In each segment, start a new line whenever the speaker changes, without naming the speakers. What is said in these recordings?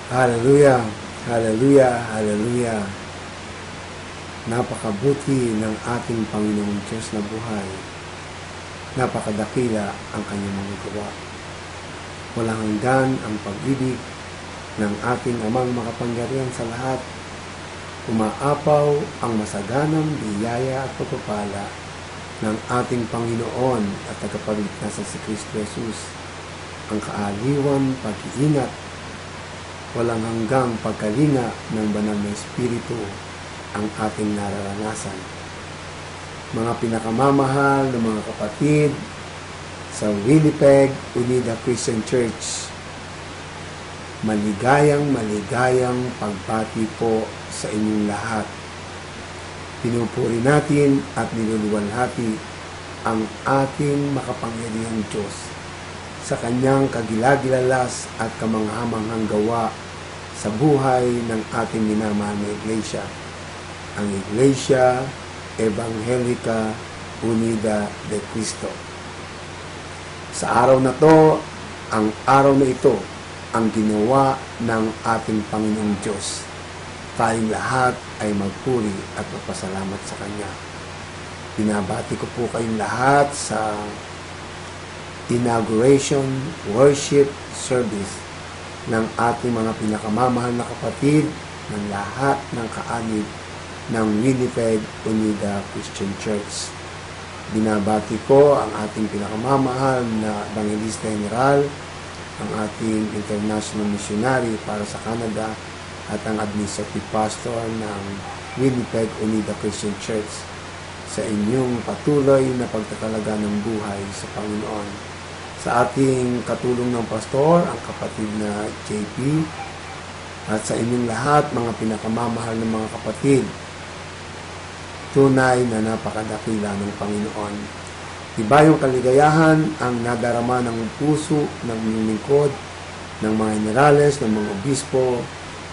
Hallelujah, hallelujah, hallelujah. Napakabuti ng ating Panginoong Diyos na buhay. Napakadakila ang kanyang mga gawa. Walang hanggan ang pag-ibig ng ating Amang makapangyarihan sa lahat. Umaapaw ang masaganang biyaya at pagpapala ng ating Panginoon at tagapagligtas si Kristo Jesus. Ang kaaliwan, pag-iingat, walang hanggang pagkalinga ng banal na Espiritu ang ating nararanasan. Mga pinakamamahal ng mga kapatid sa Winnipeg Unida Christian Church, maligayang pagbati po sa inyong lahat. Pinupuri natin at niluluwalhati ang ating makapangyarihang Diyos sa kanyang kagilagilalas at kamanghamanghang gawa sa buhay ng ating minamahal na iglesia, ang Iglesia Evangelica Unida de Cristo. Sa araw na to, ang araw na ito, ang ginawa ng ating Panginoong Diyos. Tayong lahat ay magpuri at magpasalamat sa Kanya. Binabati ko po kayong lahat sa inauguration worship service ng ating mga pinakamamahal na kapatid ng lahat ng kaanib ng Winnipeg Unida Christian Church. Binabati ko ang ating pinakamamahal na Evangelista General, ang ating international missionary para sa Canada at ang administrative pastor ng Winnipeg Unida Christian Church sa inyong patuloy na pagtatalaga ng buhay sa Panginoon. Sa ating katulong ng pastor, ang kapatid na JP, at sa inyong lahat, mga pinakamamahal ng mga kapatid, tunay na napakadakila ng Panginoon. Iba yung kaligayahan ang nadarama ng puso ng lingkod, ng mga generales, ng mga obispo,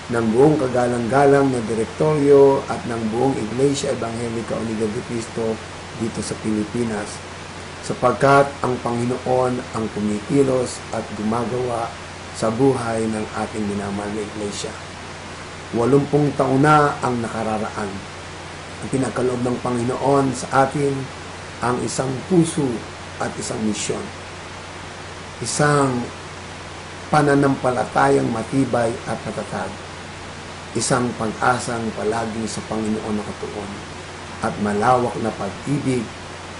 ng buong kagalang-galang na direktoryo at ng buong Iglesia Evangelica Unida de Cristo dito sa Pilipinas, sapagkat ang Panginoon ang kumikilos at gumagawa sa buhay ng ating minamahal na iglesia. 80 taon na ang nakararaan. Ang pinagkaloob ng Panginoon sa atin ang isang puso at isang misyon. Isang pananampalatayang matibay at matatag. Isang pag-asang palaging sa Panginoon nakatuon at malawak na pag-ibig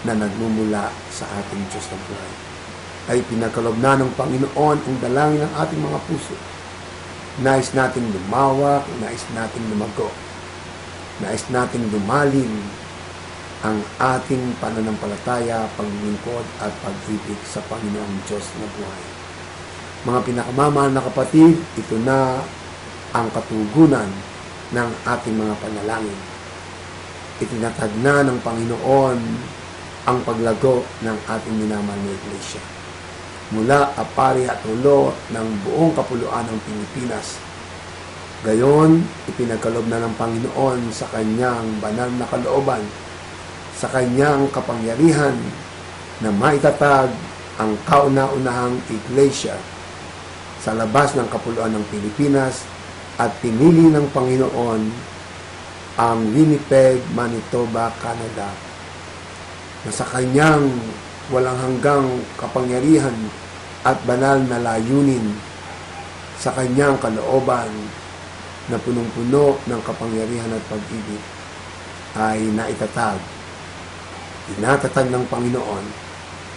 na nagmumula sa ating Diyos na buhay. Ay pinagkaloob na ng Panginoon ang dalangin ng ating mga puso. Nais nating lumawak, nais nating lumago, nais nating lumalim ang ating pananampalataya, paglilingkod at pag-ibig sa Panginoong Diyos na buhay. Mga pinakamamahal na kapatid, ito na ang katugunan ng ating mga panalangin. Itinatag na ng Panginoon ang paglago ng ating minamahal na iglesia. Mula apari at ulo ng buong kapuluan ng Pilipinas. Gayon, ipinagkaloob na ng Panginoon sa kanyang banal na kalooban, sa kanyang kapangyarihan na maitatag ang kauna-unahang iglesia sa labas ng kapuluan ng Pilipinas at pinili ng Panginoon ang Winnipeg, Manitoba, Canada, na sa kanyang walang hanggang kapangyarihan at banal na layunin, sa kanyang kalooban na punong-puno ng kapangyarihan at pag-ibig, ay naitatag, inatatag ng Panginoon,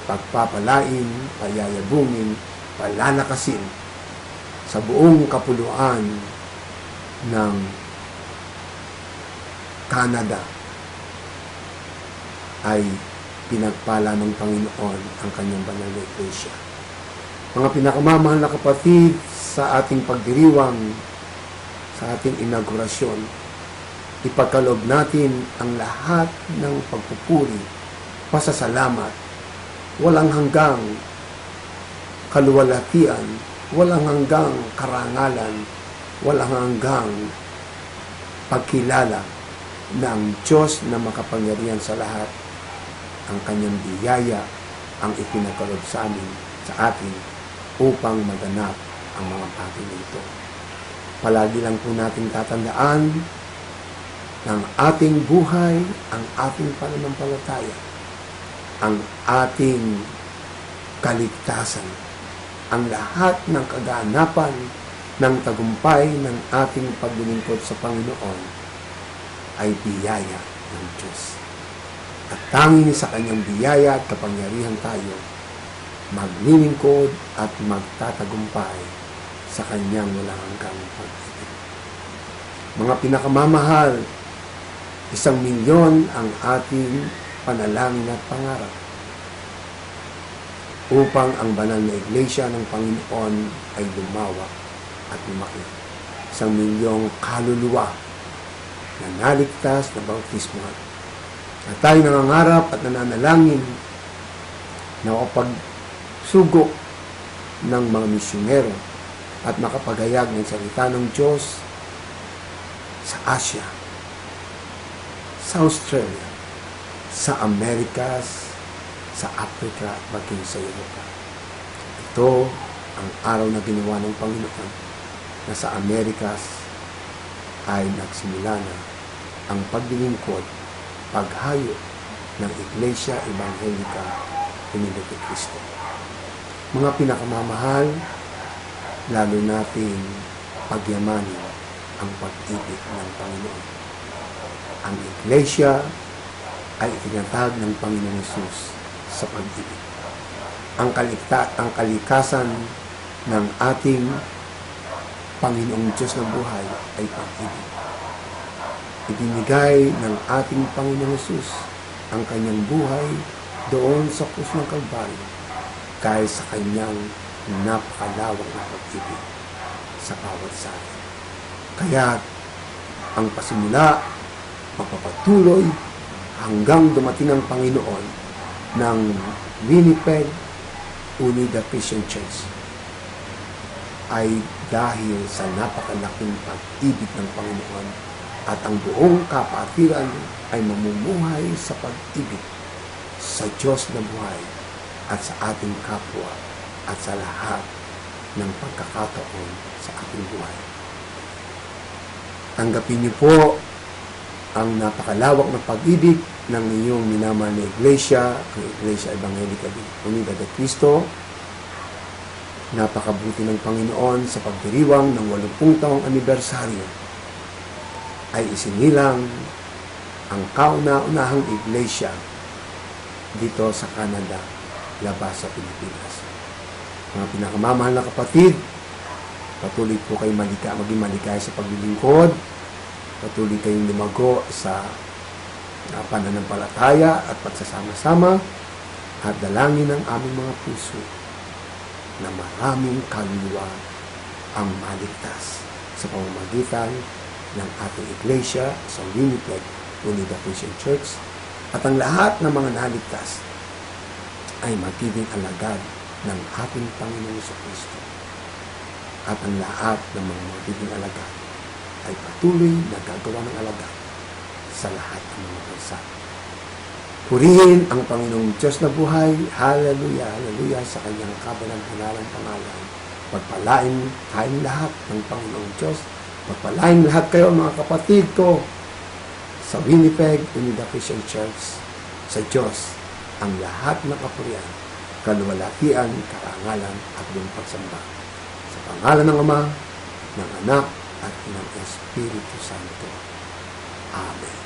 pagpapalain, payayabungin, palalakasin sa buong kapuluan ng Canada. Ay pinagpala ng Panginoon ang kanyang banal na iglesia. Mga pinakamamahal na kapatid, sa ating pagdiriwang, sa ating inaugurasyon, ipagkaloob natin ang lahat ng pagpupuri, pasasalamat, walang hanggang kaluwalhatian, walang hanggang karangalan, walang hanggang pagkilala ng Diyos na makapangyarihan sa lahat. Ang kanyang biyaya ang ipinagkaloob sa atin upang maganap ang mga bagay na ito. Palagi lang po natin tatandaan ng ating buhay, ang ating pananampalataya, ang ating kaligtasan, ang lahat ng kaganapan ng tagumpay ng ating paglilingkod sa Panginoon ay biyaya ng Diyos. At tanging sa kanyang biyaya at kapangyarihan tayo maglilingkod at magtatagumpay sa kanyang walang hanggang pag-ibig. Mga pinakamamahal, 1,000,000 ang ating panalangin at pangarap upang ang banal na iglesia ng Panginoon ay lumawak at lumaki. 1,000,000 kaluluwa na naligtas na bautismuhan. At tayo nangangarap at nananalangin na makapagsugo ng mga misyonero at makapaghayag ng salita ng Diyos sa Asia, sa Australia, sa Amerikas, sa Africa at maging sa Europa. Ito ang araw na ginawa ng Panginoon na sa Amerikas ay nagsimula na ang paglilingkod, paghayo ng Iglesia Evangelika Unida de Cristo. Mga pinakamamahal, lalo natin pagyamanin ang pag-ibig ng Panginoon. Ang Iglesia ay itinatag ng Panginoong Hesus sa pag-ibig. Ang kalikasan ng ating Panginoong Diyos ng buhay ay pag-ibig. Ibinigay ng ating Panginoong Hesus ang kanyang buhay doon sa krus ng Kalbaryo dahil sa kanyang napakalawak na pag-ibig sa bawat sa atin. Kaya ang pasimula, mapapatuloy hanggang dumating ang Panginoon ng Winnipeg Unida Christian Church ay dahil sa napakalaking pag-ibig ng Panginoon at ang buong kapatiran ay mamumuhay sa pag-ibig sa Diyos na buhay at sa ating kapwa at sa lahat ng pagkakataon sa ating buhay. Tanggapin niyo po ang napakalawak na pag-ibig ng inyong minamahal na iglesia, ang Iglesia Evangelika Unida de Cristo. Napakabuti ng Panginoon sa pagdiriwang ng 80 taong anibersaryo ay isinilang ang kauna-unahang iglesia dito sa Canada, labas sa Pilipinas. Mga pinakamamahal na kapatid, patuloy po kayo maging maligaya sa paglilingkod, patuloy kayong lumago sa pananampalataya at pagsasama-sama at dalangin ng aming mga puso na maraming kaluluwa ang maligtas sa pamamagitan ng ating iglesia sa Winnipeg Unida Christian Church at ang lahat ng mga naligtas ay magiging alagad ng ating Panginoon sa Kristo at ang lahat ng mga magiging alagad ay patuloy na gagawa ng alagad sa lahat ng mga bansa. Purihin ang Panginoong Diyos na buhay. Hallelujah, hallelujah sa kanyang kabalang-halalang pangalan. Pagpalain tayong lahat ng Panginoong Diyos. Pagpalain lahat kayo mga kapatid ko sa Winnipeg Unida Christian Church. Sa Diyos ang lahat ng kapurihan, kaluwalhatian, karangalan at buong pagsamba. Sa pangalan ng Ama, ng Anak, at ng Espiritu Santo. Amen.